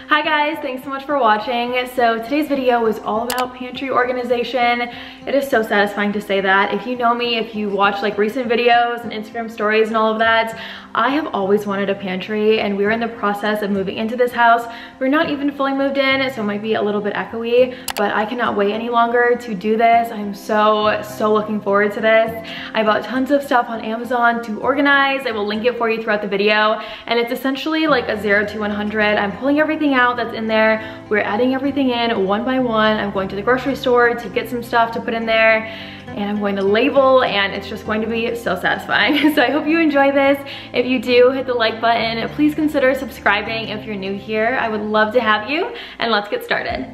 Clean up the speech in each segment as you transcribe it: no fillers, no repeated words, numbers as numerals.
Hi guys, thanks so much for watching. So today's video was all about pantry organization. It is so satisfying to say that. If you know me, if you watch like recent videos and Instagram stories and all of that, I have always wanted a pantry, and we're in the process of moving into this house. We're not even fully moved in, so it might be a little bit echoey, but I cannot wait any longer to do this. I'm so looking forward to this. I bought tons of stuff on Amazon to organize. I will link it for you throughout the video, and it's essentially like a 0 to 100. I'm pulling everything out that's in there. We're adding everything in one by one. I'm going to the grocery store to get some stuff to put in there, and I'm going to label, and it's just going to be so satisfying. So I hope you enjoy this. If you do, hit the like button. Please consider subscribing if you're new here. I would love to have you, and let's get started.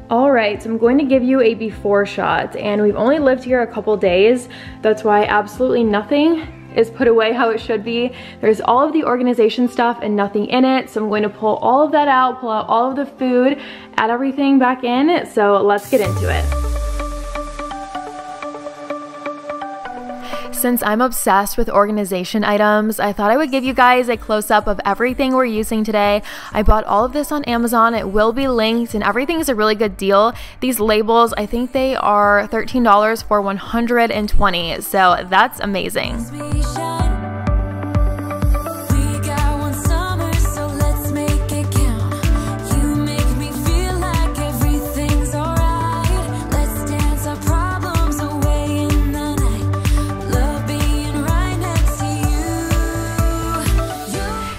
All right, so I'm going to give you a before shot, and we've only lived here a couple days. That's why absolutely nothing is put away how it should be. There's all of the organization stuff and nothing in it, so I'm going to pull all of that out, pull out all of the food, add everything back in. So let's get into it. Since I'm obsessed with organization items, I thought I would give you guys a close-up of everything we're using today. I bought all of this on Amazon. It will be linked, and everything is a really good deal. These labels, I think they are $13 for 120, so that's amazing.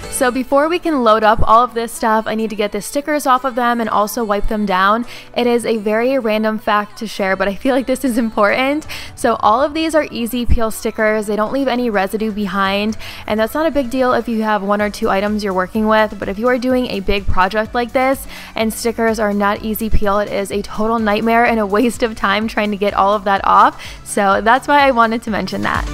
So before we can load up all of this stuff, I need to get the stickers off of them and also wipe them down. It is a very random fact to share, but I feel like this is important. So all of these are easy peel stickers. They don't leave any residue behind, and that's not a big deal if you have 1 or 2 items you're working with. But if you are doing a big project like this and stickers are not easy peel, it is a total nightmare and a waste of time trying to get all of that off. So that's why I wanted to mention that.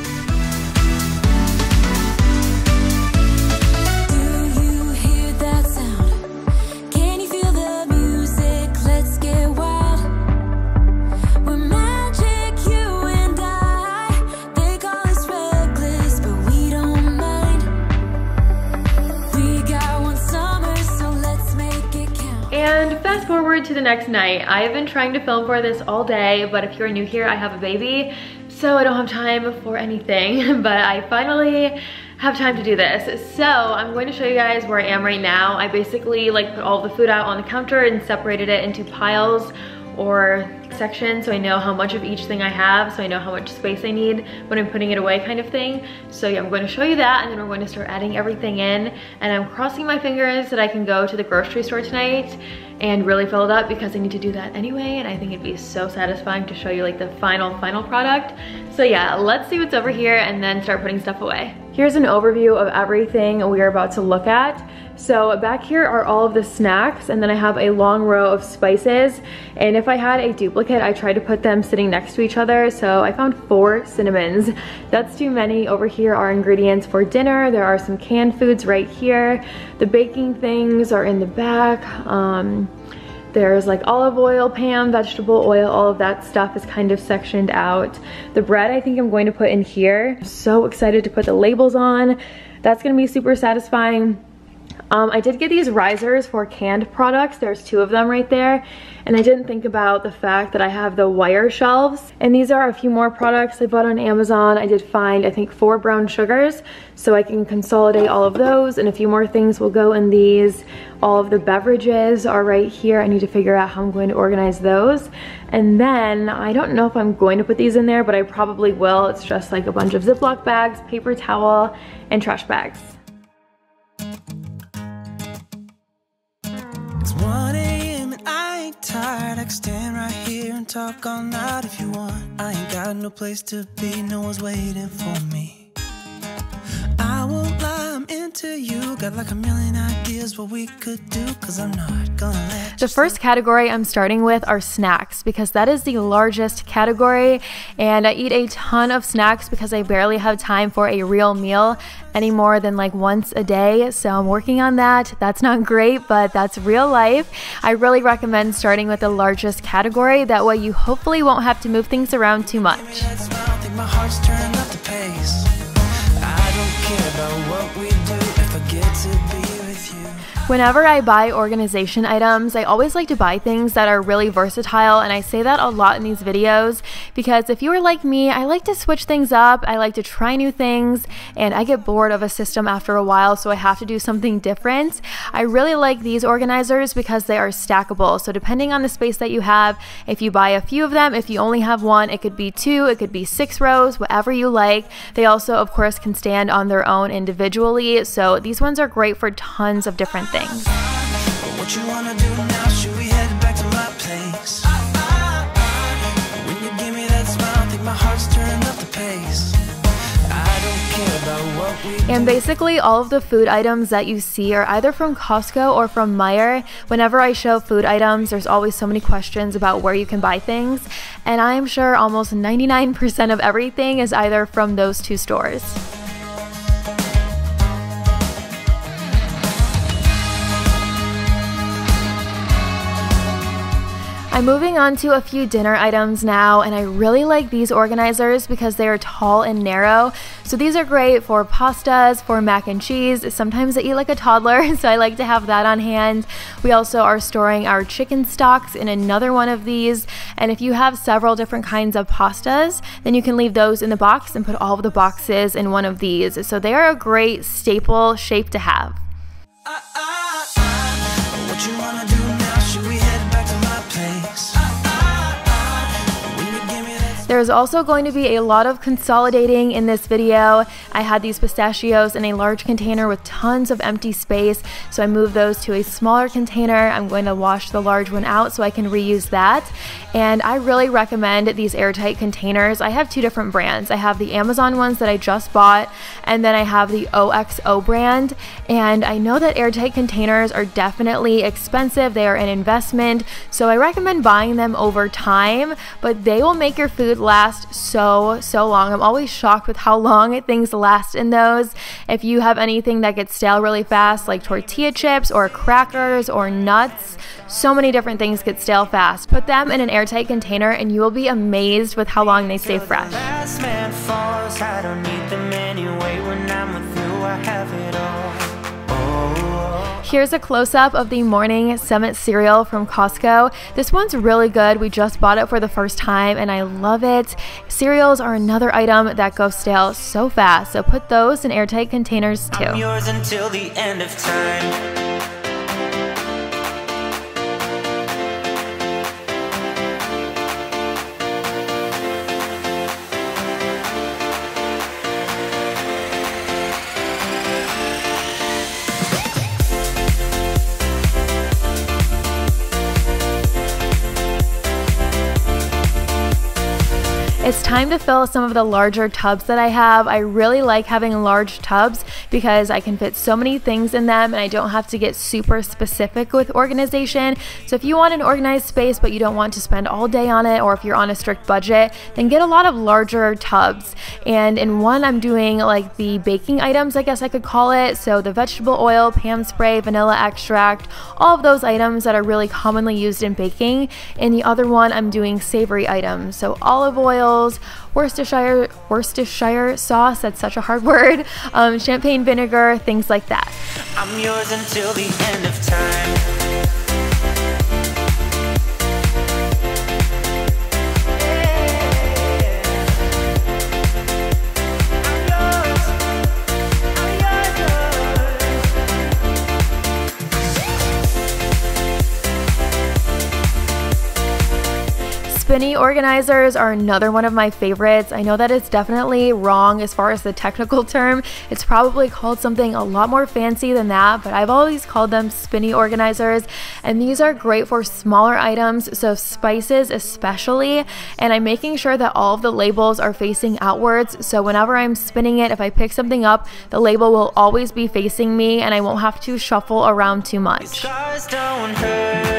And fast forward to the next night. I have been trying to film for this all day, but if you're new here, I have a baby, so I don't have time for anything, but I finally have time to do this. So I'm going to show you guys where I am right now. I basically like put all the food out on the counter and separated it into piles or sections, so I know how much of each thing I have, so I know how much space I need when I'm putting it away, kind of thing. So yeah, I'm going to show you that, and then we're going to start adding everything in, and I'm crossing my fingers that I can go to the grocery store tonight and really fill it up, because I need to do that anyway, and I think it'd be so satisfying to show you like the final product. So yeah, let's see what's over here and then start putting stuff away. Here's an overview of everything we are about to look at. So back here are all of the snacks, and then I have a long row of spices, and if I had a duplicate, I tried to put them sitting next to each other, so I found 4 cinnamons. That's too many. Over here are ingredients for dinner. There are some canned foods right here. The baking things are in the back. There's like olive oil, Pam, vegetable oil, all of that stuff is kind of sectioned out. The bread I think I'm going to put in here. I'm so excited to put the labels on. That's gonna be super satisfying. I did get these risers for canned products. There's 2 of them right there, and I didn't think about the fact that I have the wire shelves, and these are a few more products I bought on Amazon. I did find I think 4 brown sugars, so I can consolidate all of those, and a few more things will go in these. All of the beverages are right here. I need to figure out how I'm going to organize those, and then I don't know if I'm going to put these in there, but I probably will. It's just like a bunch of Ziploc bags, paper towel, and trash bags. It's 1 AM and I ain't tired. I can stand right here and talk all night if you want. I ain't got no place to be, no one's waiting for me. I won't lie, I'm into you. Got like a million ideas what we could do, cause I'm not gonna let The first category I'm starting with are snacks, because that is the largest category, and I eat a ton of snacks because I barely have time for a real meal any more than like once a day, so I'm working on that. That's not great, but that's real life. I really recommend starting with the largest category. That way you hopefully won't have to move things around too much. Whenever I buy organization items, I always like to buy things that are really versatile, and I say that a lot in these videos because if you are like me, I like to switch things up, I like to try new things, and I get bored of a system after a while, so I have to do something different. I really like these organizers because they are stackable, so depending on the space that you have, if you buy a few of them, if you only have one, it could be 2, it could be 6 rows, whatever you like. They also, of course, can stand on their own individually, so these ones are great for tons of different things. What you wanna do now? Should we head back to my place? When you give me that smile, I think my heart's turning up the pace. I don't care about what we And basically all of the food items that you see are either from Costco or from Meijer. Whenever I show food items, there's always so many questions about where you can buy things, and I am sure almost 99% of everything is either from those 2 stores. I'm moving on to a few dinner items now, and I really like these organizers because they are tall and narrow. So these are great for pastas, for mac and cheese. Sometimes I eat like a toddler, so I like to have that on hand. We also are storing our chicken stocks in another one of these. And if you have several different kinds of pastas, then you can leave those in the box and put all of the boxes in one of these. So they are a great staple shape to have. What you wanna do now? Should we head back to my place? There's also going to be a lot of consolidating in this video. I had these pistachios in a large container with tons of empty space, so I moved those to a smaller container. I'm going to wash the large one out so I can reuse that. And I really recommend these airtight containers. I have 2 different brands. I have the Amazon ones that I just bought, and then I have the OXO brand. And I know that airtight containers are definitely expensive. They are an investment, so I recommend buying them over time, but they will make your food last so long. I'm always shocked with how long things last in those. If you have anything that gets stale really fast, like tortilla chips or crackers or nuts, so many different things get stale fast. Put them in an airtight container and you will be amazed with how long they stay fresh. Last man falls, I don't need them anyway. When I'm with you, I have it all. Here's a close-up of the Morning Summit cereal from Costco. This one's really good. We just bought it for the first time and I love it. Cereals are another item that go stale so fast, so put those in airtight containers too. I'm yours until the end of time. It's time to fill some of the larger tubs that I have. I really like having large tubs because I can fit so many things in them and I don't have to get super specific with organization. So if you want an organized space but you don't want to spend all day on it, or if you're on a strict budget, then get a lot of larger tubs. And in one I'm doing like the baking items, I guess I could call it. So the vegetable oil, Pam spray, vanilla extract, all of those items that are really commonly used in baking. In the other one I'm doing savory items, so olive oil, Worcestershire sauce, that's such a hard word, champagne vinegar, things like that. I'm yours until the end of time. Spinny organizers are another one of my favorites. I know that it's definitely wrong as far as the technical term. It's probably called something a lot more fancy than that, but I've always called them spinny organizers. And these are great for smaller items, so spices especially. And I'm making sure that all of the labels are facing outwards. So whenever I'm spinning it, if I pick something up, the label will always be facing me and I won't have to shuffle around too much. Scars don't hurt.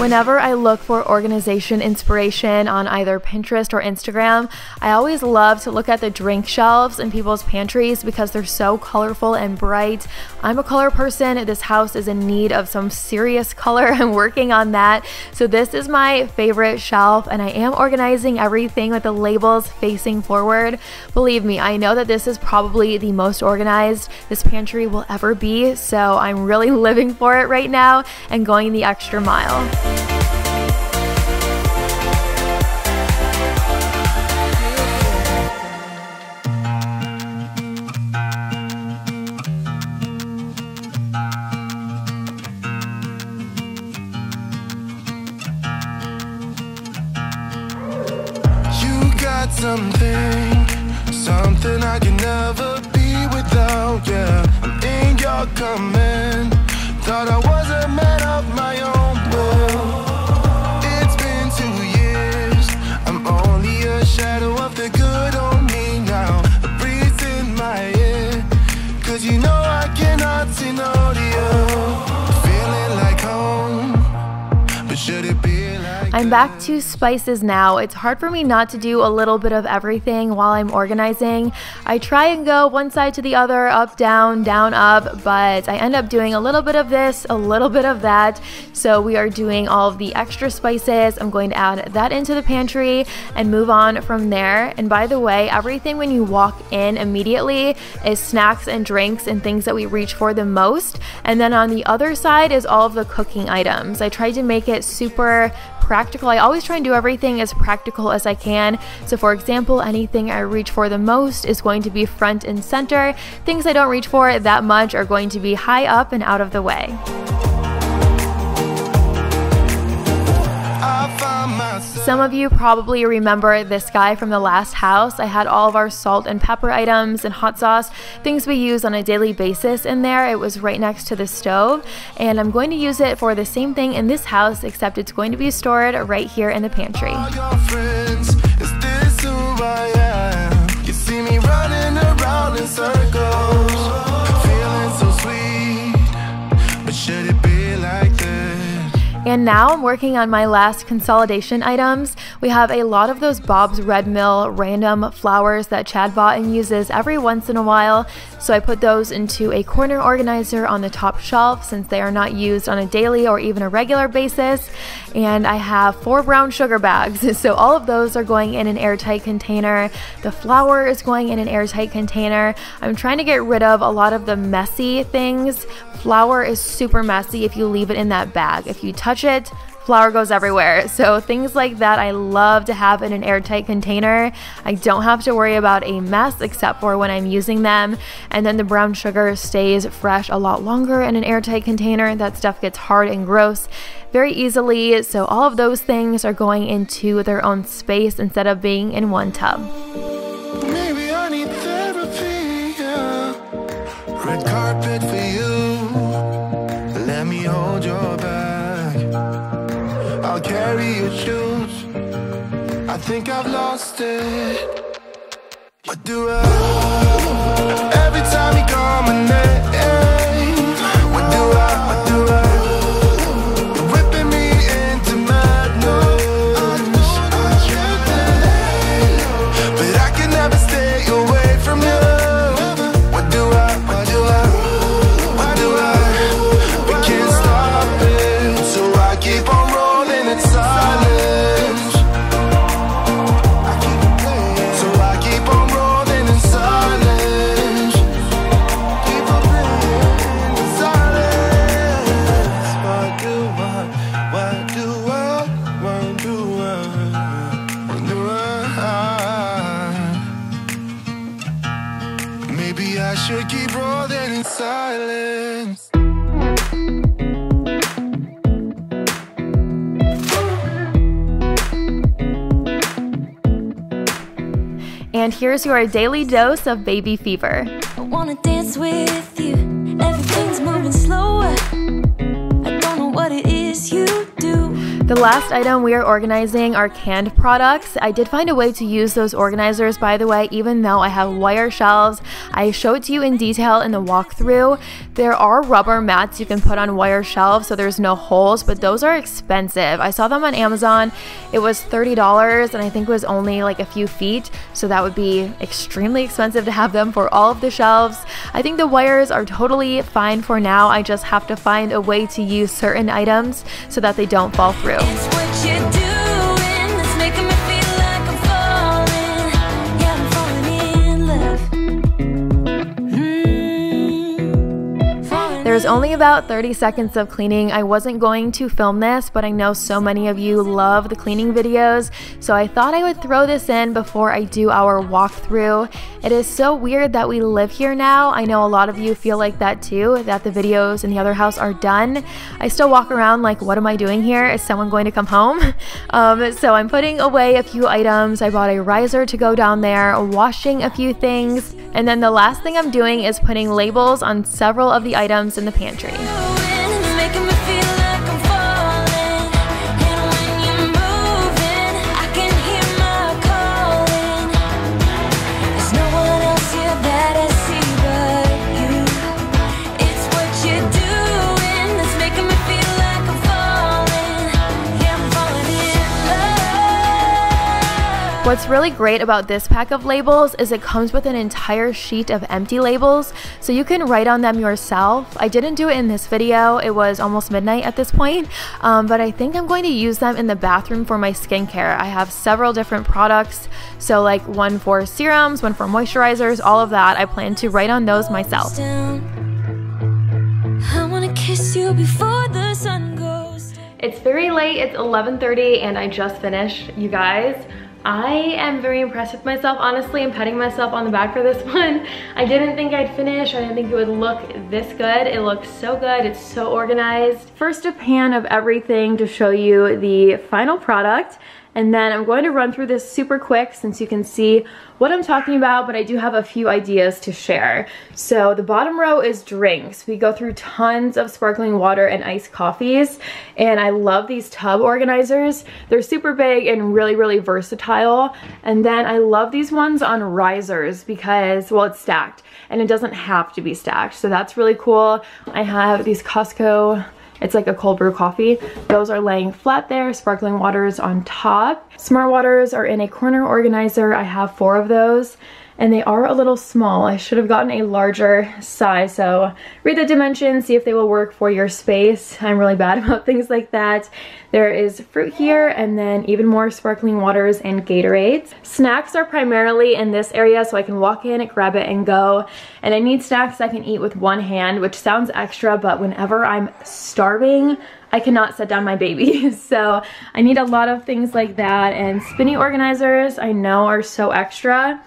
Whenever I look for organization inspiration on either Pinterest or Instagram, I always love to look at the drink shelves in people's pantries because they're so colorful and bright. I'm a color person. This house is in need of some serious color. I'm working on that. So this is my favorite shelf, and I am organizing everything with the labels facing forward. Believe me, I know that this is probably the most organized this pantry will ever be, so I'm really living for it right now and going the extra mile. Something I can never be without, yeah. I'm in your command. Thought I was a man of my own will. It's been 2 years. I'm only a shadow of the good on me now. A breeze in my ear, 'cause you know I cannot say no to you. Feeling like home, but should it be like I'm back to spices now. It's hard for me not to do a little bit of everything while I'm organizing. I try and go one side to the other, up, down, up, but I end up doing a little bit of this, a little bit of that. So we are doing all of the extra spices. I'm going to add that into the pantry and move on from there. And by the way, everything when you walk in immediately is snacks and drinks and things that we reach for the most. And then on the other side is all of the cooking items. I tried to make it super practical. I always try and do everything as practical as I can. So for example, anything I reach for the most is going to be front and center. Things I don't reach for that much are going to be high up and out of the way. Some of you probably remember this guy from the last house. I had all of our salt and pepper items and hot sauce, things we use on a daily basis in there. It was right next to the stove, and I'm going to use it for the same thing in this house, except it's going to be stored right here in the pantry. You see me running around in circles, feeling so sweet, but should it be like this? And now I'm working on my last consolidation items. We have a lot of those Bob's Red Mill random flowers that Chad bought and uses every once in a while. So I put those into a corner organizer on the top shelf since they are not used on a daily or even a regular basis. And I have 4 brown sugar bags. So all of those are going in an airtight container. The flour is going in an airtight container. I'm trying to get rid of a lot of the messy things. Flour is super messy if you leave it in that bag. If you touch it, flour goes everywhere. So things like that I love to have in an airtight container. I don't have to worry about a mess except for when I'm using them. And then the brown sugar stays fresh a lot longer in an airtight container. That stuff gets hard and gross very easily. So all of those things are going into their own space instead of being in one tub. Maybe I need therapy, yeah. Red carpet for you. Let me hold your back. I'll carry your shoes. I think I've lost it. What do I? Every time you call my name, what do I? You're whipping me into madness. But I can never stay away from you. What do I? We can't stop it, so I keep on rolling in silence. So I keep on rolling in silence. Keep on rolling in silence. What do I? Maybe I should keep rolling in silence. And here's your daily dose of baby fever. I wanna dance with you. Everything's moving slower. I don't know what it is you do. The last item we are organizing are canned products. I did find a way to use those organizers, by the way, even though I have wire shelves. I show it to you in detail in the walkthrough. There are rubber mats you can put on wire shelves so there's no holes, but those are expensive. I saw them on Amazon. It was $30 and I think it was only like a few feet, so that would be extremely expensive to have them for all of the shelves. I think the wires are totally fine for now. I just have to find a way to use certain items so that they don't fall through. It's what you're doing that's making me feel like I'm falling. Yeah, I'm falling in love. There's only about 30 seconds of cleaning. I wasn't going to film this, but I know so many of you love the cleaning videos, so I thought I would throw this in before I do our walkthrough. It is so weird that we live here now. I know a lot of you feel like that too, that the videos in the other house are done. I still walk around like, what am I doing here? Is someone going to come home? So I'm putting away a few items. I bought a riser to go down there, washing a few things, and then the last thing I'm doing is putting labels on several of the items in the pantry. It's making me feel like I'm falling. And when you're moving, I can hear my calling. There's no one else here that I see but you. It's what you're doing that's making me feel like I'm falling. Yeah, I'm falling in love. What's really great about this pack of labels is it comes with an entire sheet of empty labels, so you can write on them yourself. I didn't do it in this video. It was almost midnight at this point, but I think I'm going to use them in the bathroom for my skincare. I have several different products, so like one for serums, one for moisturizers, all of that. I plan to write on those myself. I wanna kiss you before the sun goes down. It's very late, it's 11:30 and I just finished, you guys. I am very impressed with myself, honestly. I'm patting myself on the back for this one. I didn't think I'd finish. I didn't think it would look this good. It looks so good. It's so organized. First, a pan of everything to show you the final product. And then I'm going to run through this super quick since you can see what I'm talking about, but I do have a few ideas to share. So the bottom row is drinks. We go through tons of sparkling water and iced coffees, and I love these tub organizers. They're super big and really, really versatile. And then I love these ones on risers because, well, it's stacked and it doesn't have to be stacked. So that's really cool. I have these Costco, it's like a cold brew coffee. Those are laying flat there, sparkling waters on top. Smart waters are in a corner organizer. I have 4 of those and they are a little small. I should have gotten a larger size, so read the dimensions, see if they will work for your space. I'm really bad about things like that. There is fruit here and then even more sparkling waters and Gatorades. Snacks are primarily in this area so I can walk in, grab it and go. And I need snacks I can eat with one hand, which sounds extra, but whenever I'm starving, I cannot set down my baby. So I need a lot of things like that. And spinny organizers I know are so extra,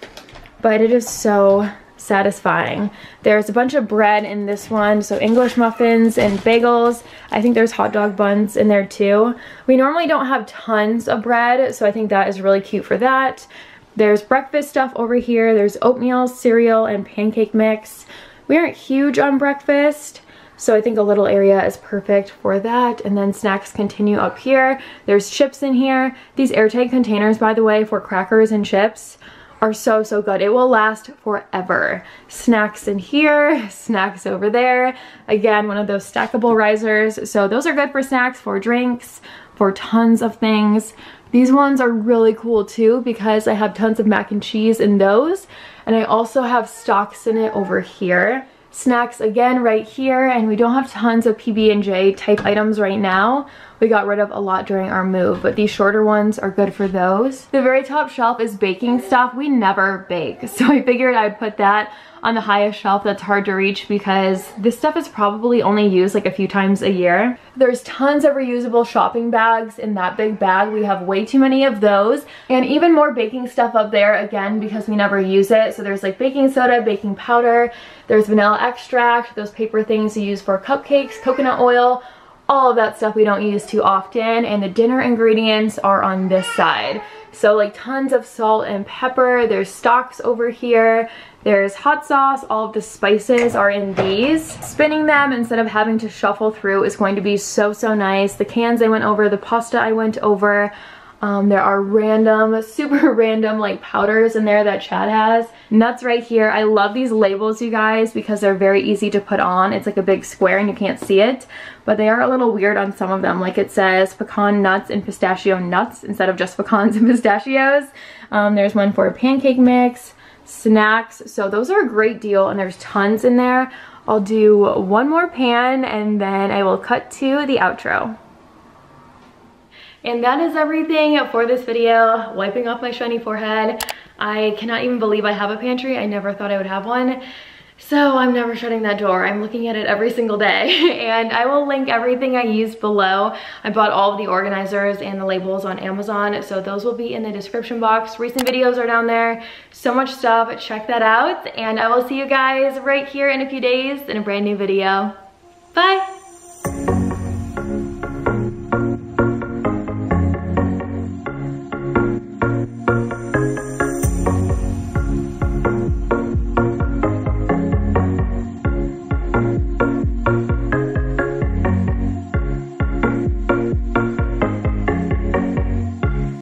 but it is so satisfying. There's a bunch of bread in this one, so English muffins and bagels. I think there's hot dog buns in there too. We normally don't have tons of bread, so I think that is really cute for that. There's breakfast stuff over here. There's oatmeal, cereal, and pancake mix. We aren't huge on breakfast, so I think a little area is perfect for that. And then snacks continue up here. There's chips in here. These airtight containers, by the way, for crackers and chips are so, so good. It will last forever. Snacks in here, snacks over there. Again, one of those stackable risers. So those are good for snacks, for drinks, for tons of things. These ones are really cool too because I have tons of mac and cheese in those. And I also have stocks in it over here. Snacks again right here, and we don't have tons of PB&J type items right now. We got rid of a lot during our move, but these shorter ones are good for those. The very top shelf is baking stuff. We never bake, so I figured I'd put that on the highest shelf that's hard to reach because this stuff is probably only used like a few times a year. There's tons of reusable shopping bags in that big bag. We have way too many of those, and even more baking stuff up there again because we never use it. So there's like baking soda, baking powder, there's vanilla extract, those paper things you use for cupcakes, coconut oil, all of that stuff we don't use too often, and the dinner ingredients are on this side. So like tons of salt and pepper, there's stocks over here, there's hot sauce, all of the spices are in these. Spinning them instead of having to shuffle through is going to be so nice. The cans I went over, the pasta I went over. There are random, super random like powders in there that Chad has. Nuts right here. I love these labels, you guys, because they're very easy to put on. It's like a big square and you can't see it, but they are a little weird on some of them. Like it says pecan nuts and pistachio nuts instead of just pecans and pistachios. There's one for pancake mix, snacks. So those are a great deal and there's tons in there. I'll do one more pan and then I will cut to the outro. And that is everything for this video. Wiping off my shiny forehead. I cannot even believe I have a pantry. I never thought I would have one. So I'm never shutting that door. I'm looking at it every single day. And I will link everything I used below. I bought all of the organizers and the labels on Amazon, so those will be in the description box. Recent videos are down there. So much stuff. Check that out. And I will see you guys right here in a few days in a brand new video. Bye!